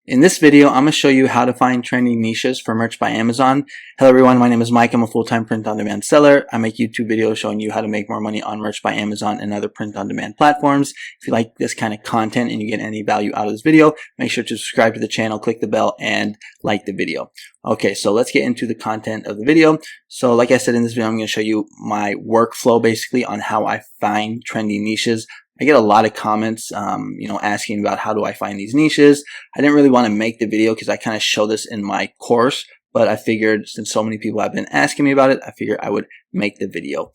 In this video, I'm going to show you how to find trending niches for merch by Amazon. Hello everyone, my name is Mike. I'm a full-time print-on-demand seller. I make YouTube videos showing you how to make more money on merch by Amazon and other print-on-demand platforms. If you like this kind of content and you get any value out of this video, make sure to subscribe to the channel, click the bell, and like the video. Okay, so let's get into the content of the video. So like I said in this video, I'm going to show you my workflow basically on how I find trending niches. I get a lot of comments, asking about how do I find these niches. I didn't really want to make the video because I kind of show this in my course, but I figured since so many people have been asking me about it, I figured I would make the video.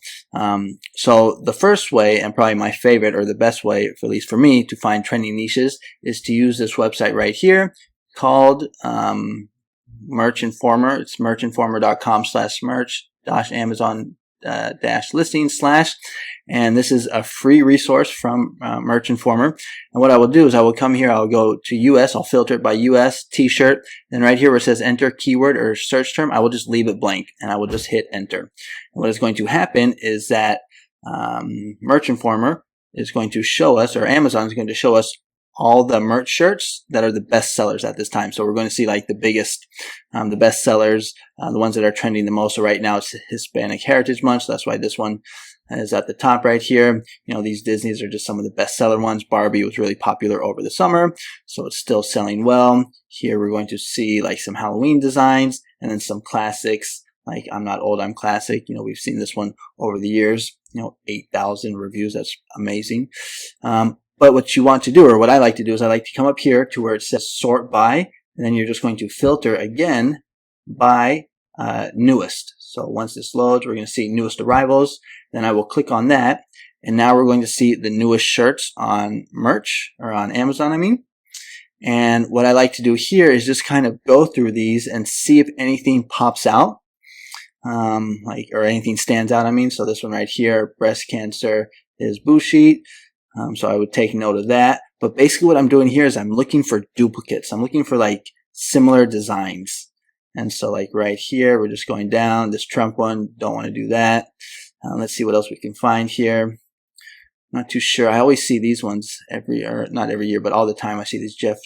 So the first way, and probably my favorite or the best way, at least for me, to find trending niches is to use this website right here called Merch Informer. It's merchinformer.com/merch-amazon-listing/ and this is a free resource from Merch Informer. And what I will do is I will come here, I'll go to US, I'll filter it by US, t-shirt, then right here where it says enter keyword or search term, I will just leave it blank and I will just hit enter. And what is going to happen is that Merch Informer is going to show us, or Amazon is going to show us all the merch shirts that are the best sellers at this time. So we're going to see like the biggest, the best sellers, the ones that are trending the most. So right now it's Hispanic Heritage Month. So that's why this one is at the top right here. You know, these Disneys are just some of the best seller ones. Barbie was really popular over the summer, so it's still selling well. Here we're going to see like some Halloween designs and then some classics like I'm Not Old, I'm Classic. You know, we've seen this one over the years, 8,000 reviews. That's amazing. But what you want to do, or what I like to do, is I like to come up here to where it says sort by, and then you're just going to filter again by newest. So once this loads, we're going to see newest arrivals. Then I will click on that, and now we're going to see the newest shirts on merch, or on Amazon, I mean. And what I like to do here is just kind of go through these and see if anything pops out, or anything stands out, I mean. So this one right here, breast cancer is boo sheet. So I would take note of that. But basically what I'm doing here is I'm looking for duplicates. I'm looking for like similar designs. And so like right here, we're just going down. This Trump one, don't want to do that. Let's see what else we can find here. Not too sure. I always see these ones not every year, but all the time I see these Jeff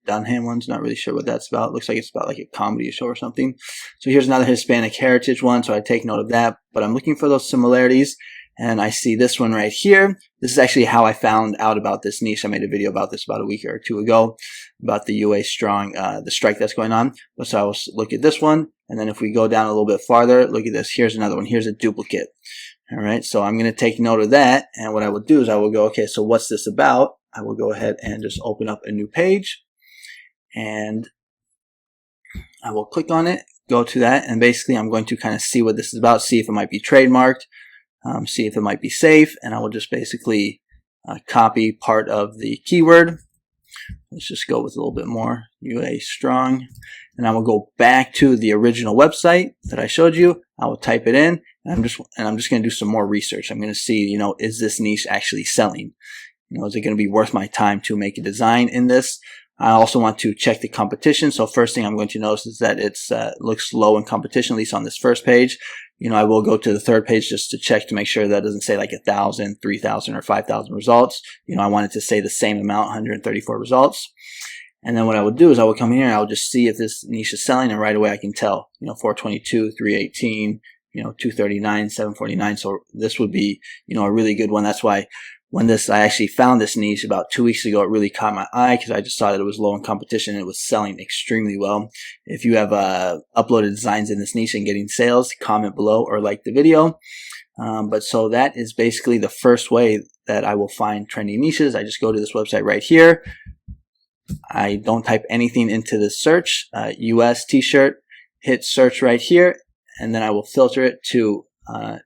Dunham ones. Not really sure what that's about. Looks like it's about like a comedy show or something. So here's another Hispanic Heritage one. So I take note of that. But I'm looking for those similarities. And I see this one right here. This is actually how I found out about this niche. I made a video about this about a week or two ago about the UA strong, the strike that's going on. So I will look at this one. And then if we go down a little bit farther, look at this. Here's another one. Here's a duplicate. All right. So I'm going to take note of that. And what I will do is I will go, okay, so what's this about? I will go ahead and just open up a new page. And I will click on it, go to that. And basically I'm going to kind of see what this is about, see if it might be trademarked. See if it might be safe, and I will just basically copy part of the keyword. Let's just go with a little bit more, UA strong, and I will go back to the original website that I showed you. I will type it in, and I'm just going to do some more research. I'm going to see, is this niche actually selling? Is it going to be worth my time to make a design in this? I also want to check the competition. So first thing I'm going to notice is that it's looks low in competition, at least on this first page. I will go to the third page just to check to make sure that doesn't say like 1,000, 3,000, or 5,000 results. I want it to say the same amount, 134 results. And then what I will do is I will come here and I will just see if this niche is selling, and right away I can tell, 422, 318, 239, 749. So this would be, a really good one. That's why when I actually found this niche about 2 weeks ago, it really caught my eye because I just saw that it was low in competition and it was selling extremely well. If you have uploaded designs in this niche and getting sales, comment below or like the video. But so that is basically the first way that I will find trending niches. I just go to this website right here. I don't type anything into the search, US t-shirt, hit search right here, and then I will filter it to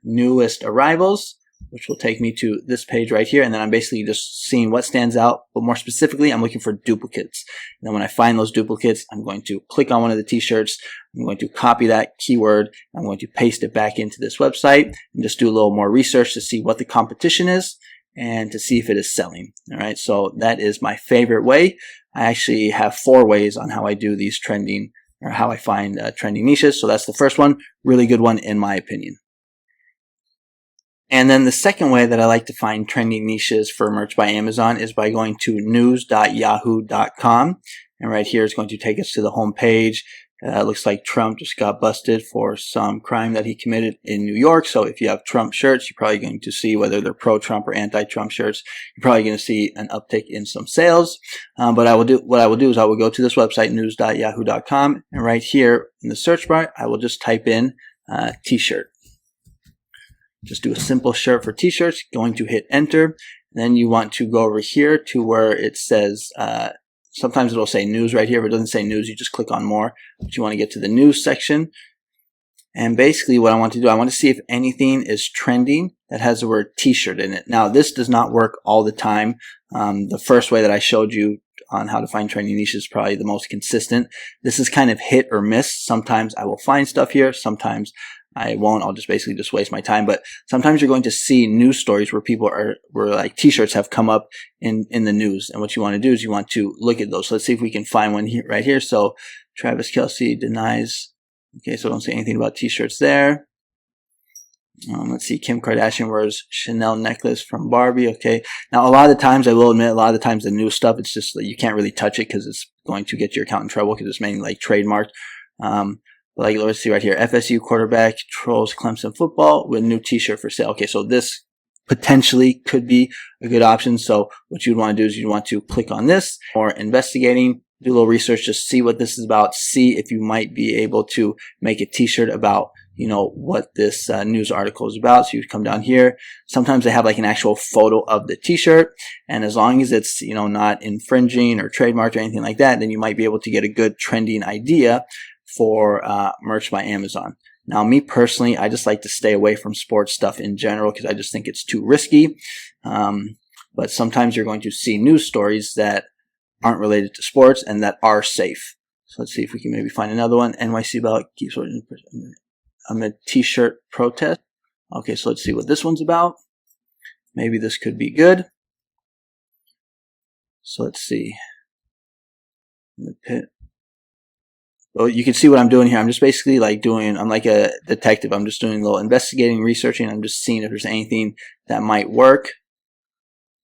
newest arrivals, which will take me to this page right here. And then I'm basically just seeing what stands out, but more specifically, I'm looking for duplicates. And then when I find those duplicates, I'm going to click on one of the t-shirts. I'm going to copy that keyword. I'm going to paste it back into this website and just do a little more research to see what the competition is and to see if it is selling. All right. So that is my favorite way. I actually have 4 ways on how I do these trending, or how I find trending niches. So that's the first one. Really good one in my opinion. And then the second way that I like to find trending niches for merch by Amazon is by going to news.yahoo.com. And right here is going to take us to the home page. It looks like Trump just got busted for some crime that he committed in New York. So if you have Trump shirts, you're probably going to see, whether they're pro-Trump or anti-Trump shirts, you're probably going to see an uptick in some sales. But what I will do is I will go to this website, news.yahoo.com, and right here in the search bar, I will just type in t-shirt. Just do a simple shirt for t-shirts, going to hit enter. Then you want to go over here to where it says, sometimes it'll say news right here. If it doesn't say news, you just click on more. But you want to get to the news section. And basically what I want to do, I want to see if anything is trending that has the word t-shirt in it. Now, this does not work all the time. The first way that I showed you on how to find trending niches is probably the most consistent. This is kind of hit or miss. Sometimes I will find stuff here. Sometimes I won't. I'll just basically just waste my time. But sometimes you're going to see news stories where where like t-shirts have come up in the news. And what you want to do is you want to look at those. So let's see if we can find one here, right here. So Travis Kelce denies. Okay, so I don't see anything about t-shirts there. Let's see, Kim Kardashian wears Chanel necklace from Barbie. Okay, now a lot of the times, I will admit, a lot of the times the news stuff, it's just like you can't really touch it because it's going to get your account in trouble because it's mainly like trademarked. Like, let's see right here, FSU quarterback trolls Clemson football with new t-shirt for sale. Okay, so this potentially could be a good option. So what you'd want to do is you'd want to click on this, or investigating, do a little research, just see what this is about, see if you might be able to make a t-shirt about, you know, what this news article is about. So you come down here. Sometimes they have like an actual photo of the t-shirt, and as long as it's, you know, not infringing or trademarked or anything like that, then you might be able to get a good trending idea for merch by Amazon. Now, me personally, I just like to stay away from sports stuff in general because I just think it's too risky. But sometimes you're going to see news stories that aren't related to sports and that are safe. So let's see if we can maybe find another one. NYC ballot keeps amid t-shirt protest. Okay, so let's see what this one's about. Maybe this could be good. So let's see. Well, you can see what I'm doing here. I'm just basically like I'm like a detective. I'm just doing a little investigating, researching. I'm just seeing if there's anything that might work.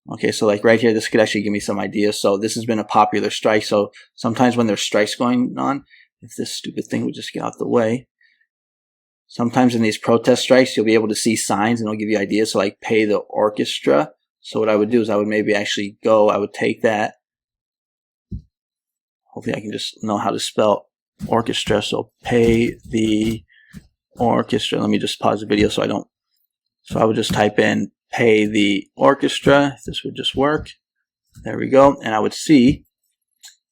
Okay, so like right here, this could actually give me some ideas. So this has been a popular strike. So sometimes when there's strikes going on, if this stupid thing would just get out the way. Sometimes in these protest strikes, you'll be able to see signs and it'll give you ideas. So like pay the orchestra. So what I would do is I would maybe actually I would take that. Hopefully I can just know how to spell orchestra. So pay the orchestra. Let me just pause the video so I would just type in pay the orchestra. If this would just work. There we go. And I would see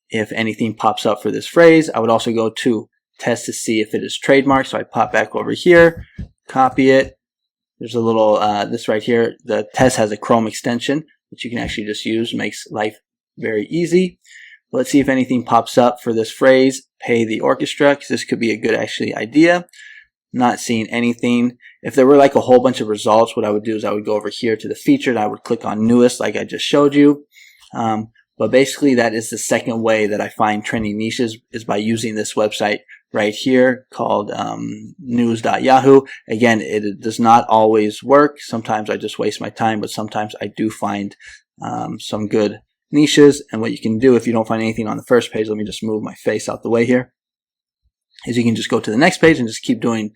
if anything pops up for this phrase. I would also go to test to see if it is trademarked. So I pop back over here, copy it. There's a little, this right here, the test has a Chrome extension, which you can actually just use. Makes life very easy. Let's see if anything pops up for this phrase, pay the orchestra, because this could be a good actually idea. Not seeing anything. If there were like a whole bunch of results, what I would do is I would go over here to the featured. I would click on newest like I just showed you. But basically that is the second way that I find trending niches, is by using this website right here called news.yahoo. Again, it does not always work. Sometimes I just waste my time, but sometimes I do find some good niches. And what you can do if you don't find anything on the first page, let me just move my face out the way here, is you can just go to the next page and just keep doing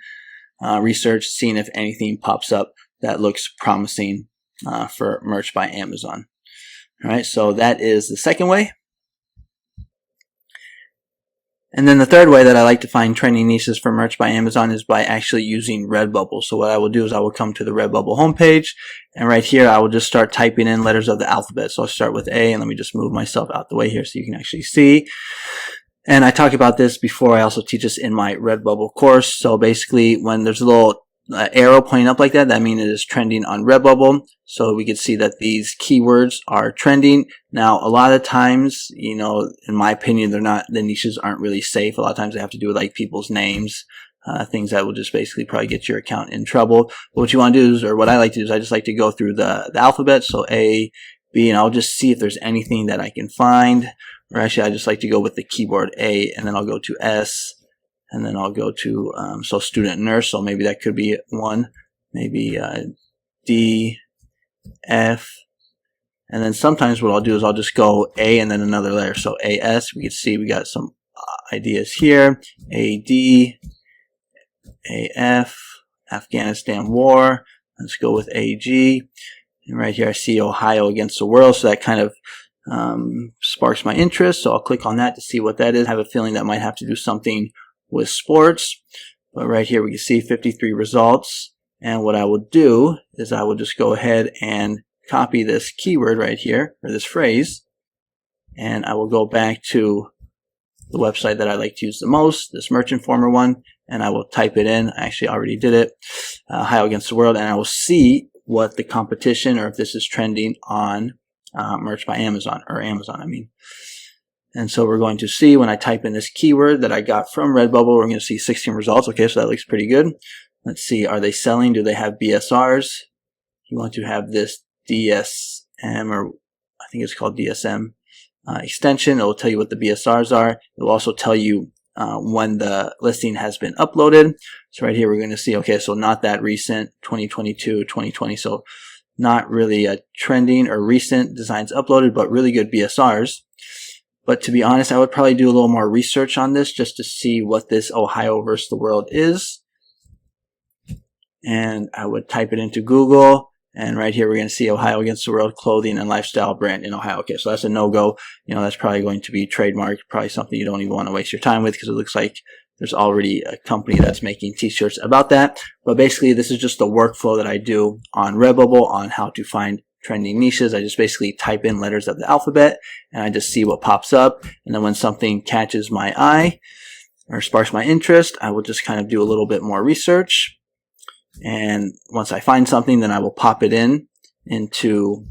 research, seeing if anything pops up that looks promising for merch by Amazon. All right, so that is the second way. And then the third way that I like to find trending niches for merch by Amazon is by actually using Redbubble. So what I will do is I will come to the Redbubble homepage, and right here I will just start typing in letters of the alphabet. So I'll start with A, and let me just move myself out the way here so you can actually see. And I talk about this before. I also teach this in my Redbubble course. So basically when there's a little arrow pointing up like that, that means it is trending on Redbubble. So we can see that these keywords are trending. Now, a lot of times, you know, in my opinion, the niches aren't really safe. A lot of times they have to do with like people's names, things that will just basically probably get your account in trouble. But what you want to do is, or what I like to do is I just like to go through the alphabet. So A, B, and I'll just see if there's anything that I can find. Or actually, I just like to go with the keyboard A, and then I'll go to S, and then I'll go to, so student nurse, so maybe that could be one. Maybe D, F, and then sometimes what I'll do is I'll just go A and then another letter. So AS, we can see we got some ideas here. AD, AF, Afghanistan war. Let's go with AG. And right here I see Ohio against the world, so that kind of sparks my interest. So I'll click on that to see what that is. I have a feeling that might have to do something with sports. But right here we can see 53 results. And what I will do is I will just go ahead and copy this keyword right here, or this phrase, and I will go back to the website that I like to use the most, this Merch Informer one, and I will type it in. I actually already did it, Ohio against the world, and I will see what the competition, or if this is trending on Merch by Amazon, or Amazon, I mean. And so we're going to see when I type in this keyword that I got from Redbubble, we're going to see 16 results. Okay, so that looks pretty good. Let's see, are they selling? Do they have BSRs? You want to have this DSM, or I think it's called DSM extension. It will tell you what the BSRs are. It will also tell you when the listing has been uploaded. So right here we're going to see, okay, so not that recent, 2022, 2020, so not really a trending or recent designs uploaded, but really good BSRs. But to be honest, I would probably do a little more research on this just to see what this Ohio versus the world is. And I would type it into Google. And right here, we're going to see Ohio against the world clothing and lifestyle brand in Ohio. Okay, so that's a no-go. You know, that's probably going to be trademarked, probably something you don't even want to waste your time with, because it looks like there's already a company that's making t-shirts about that. But basically, this is just the workflow that I do on Redbubble on how to find trending niches. I just basically type in letters of the alphabet, and I just see what pops up. And then when something catches my eye or sparks my interest, I will just kind of do a little bit more research. And once I find something, then I will pop it into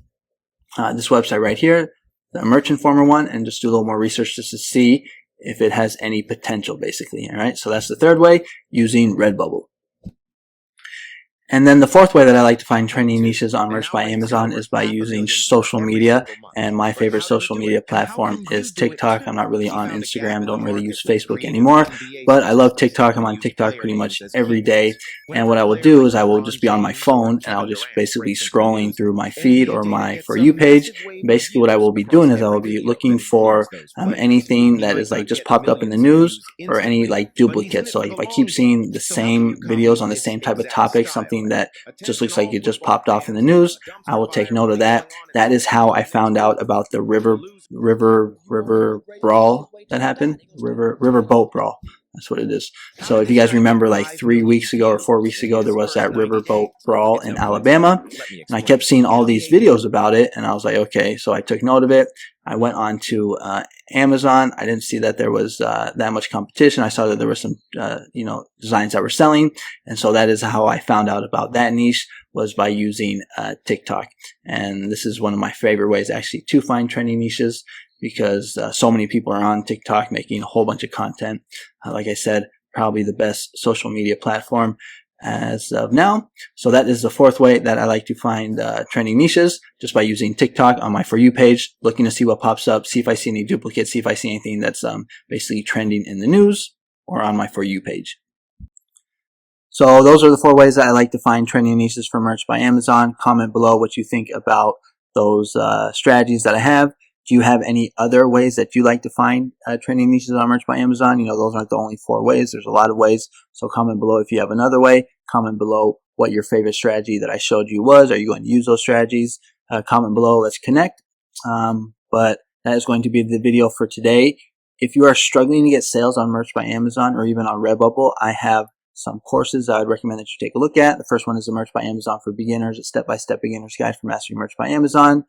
this website right here, the Merch Informer one, and just do a little more research just to see if it has any potential, basically. All right, so that's the third way, using Redbubble. And then the fourth way that I like to find trending niches on Merch by Amazon is by using social media. And my favorite social media platform is TikTok. I'm not really on Instagram, don't really use Facebook anymore, but I love TikTok. I'm on TikTok pretty much every day. And what I will do is I will just be on my phone, and I'll just basically be scrolling through my feed or my For You page. Basically what I will be doing is I will be looking for anything that is like just popped up in the news, or any like duplicates. So like if I keep seeing the same videos on the same type of topic, something that just looks like it just popped off in the news, I will take note of that. That is how I found out about the river brawl that happened. River boat brawl. That's what it is. So if you guys remember, like 3 weeks ago or 4 weeks ago, there was that riverboat brawl in Alabama, and I kept seeing all these videos about it, and I was like, okay, so I took note of it. I went on to Amazon. I didn't see that there was that much competition. I saw that there were some, designs that were selling, and so that is how I found out about that niche, was by using TikTok. And this is one of my favorite ways actually to find trending niches, because so many people are on TikTok making a whole bunch of content. Like I said, probably the best social media platform as of now. So that is the fourth way that I like to find trending niches, just by using TikTok on my For You page, looking to see what pops up, see if I see any duplicates, see if I see anything that's basically trending in the news or on my For You page. So those are the 4 ways that I like to find trending niches for Merch by Amazon. Comment below what you think about those strategies that I have. Do you have any other ways that you like to find trending niches on Merch by Amazon? You know, those aren't the only 4 ways. There's a lot of ways. So comment below if you have another way. Comment below what your favorite strategy that I showed you was. Are you going to use those strategies? Comment below. Let's connect. But that is going to be the video for today. If you are struggling to get sales on Merch by Amazon, or even on Redbubble, I have some courses I would recommend that you take a look at. The first one is the Merch by Amazon for Beginners, a step-by-step beginner's guide for mastering Merch by Amazon.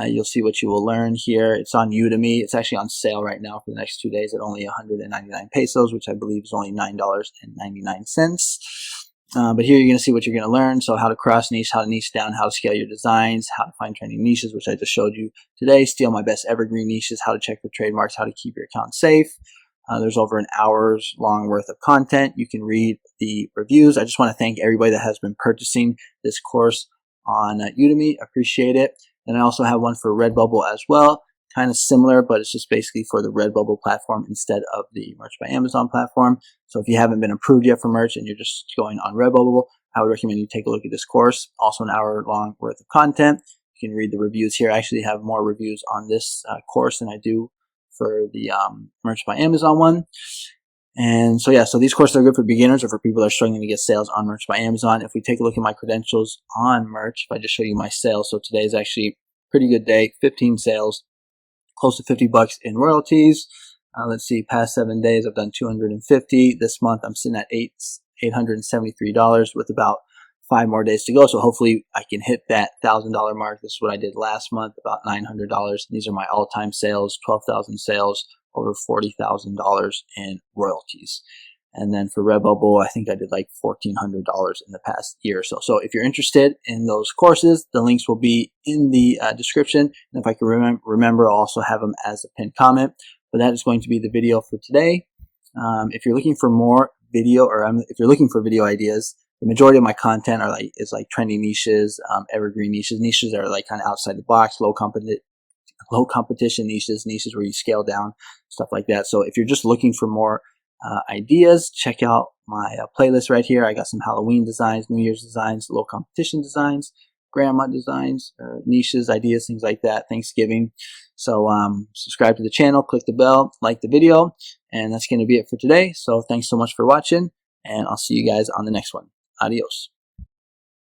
You'll see what you will learn here. It's on Udemy. It's actually on sale right now for the next 2 days at only 199 pesos, which I believe is only $9.99. But here you're going to see what you're going to learn. So how to cross niche, how to niche down, how to scale your designs, how to find trending niches, which I just showed you today, steal my best evergreen niches, how to check for trademarks, how to keep your account safe. There's over an hour's long worth of content. You can read the reviews. I just want to thank everybody that has been purchasing this course on Udemy. Appreciate it. And I also have one for Redbubble as well. kind of similar, but it's just basically for the Redbubble platform instead of the Merch by Amazon platform. So if you haven't been approved yet for merch and you're just going on Redbubble, I would recommend you take a look at this course. Also an hour long worth of content. You can read the reviews here. I actually have more reviews on this course than I do for the Merch by Amazon one. And so yeah, so these courses are good for beginners or for people that are struggling to get sales on Merch by Amazon. If we take a look at my credentials on merch, if I just show you my sales, so today is actually a pretty good day, 15 sales, close to $50 in royalties. Let's see, past 7 days I've done 250. This month I'm sitting at $873 with about 5 more days to go. So hopefully I can hit that $1,000 mark. This is what I did last month, about $900. These are my all-time sales, 12,000 sales, over $40,000 in royalties. And then for Redbubble, I think I did like $1,400 in the past year or so. So if you're interested in those courses, the links will be in the description. And if I can remember, I'll also have them as a pinned comment. But that is going to be the video for today. If you're looking for more video, or if you're looking for video ideas, the majority of my content is like trendy niches, evergreen niches that are like kind of outside the box, low competition niches where you scale down, stuff like that. So if you're just looking for more ideas, check out my playlist right here. I got some Halloween designs, New Year's designs, low competition designs, grandma designs, niches, ideas, things like that, Thanksgiving. So subscribe to the channel, click the bell, like the video, and that's going to be it for today. So thanks so much for watching, and I'll see you guys on the next one. Adios.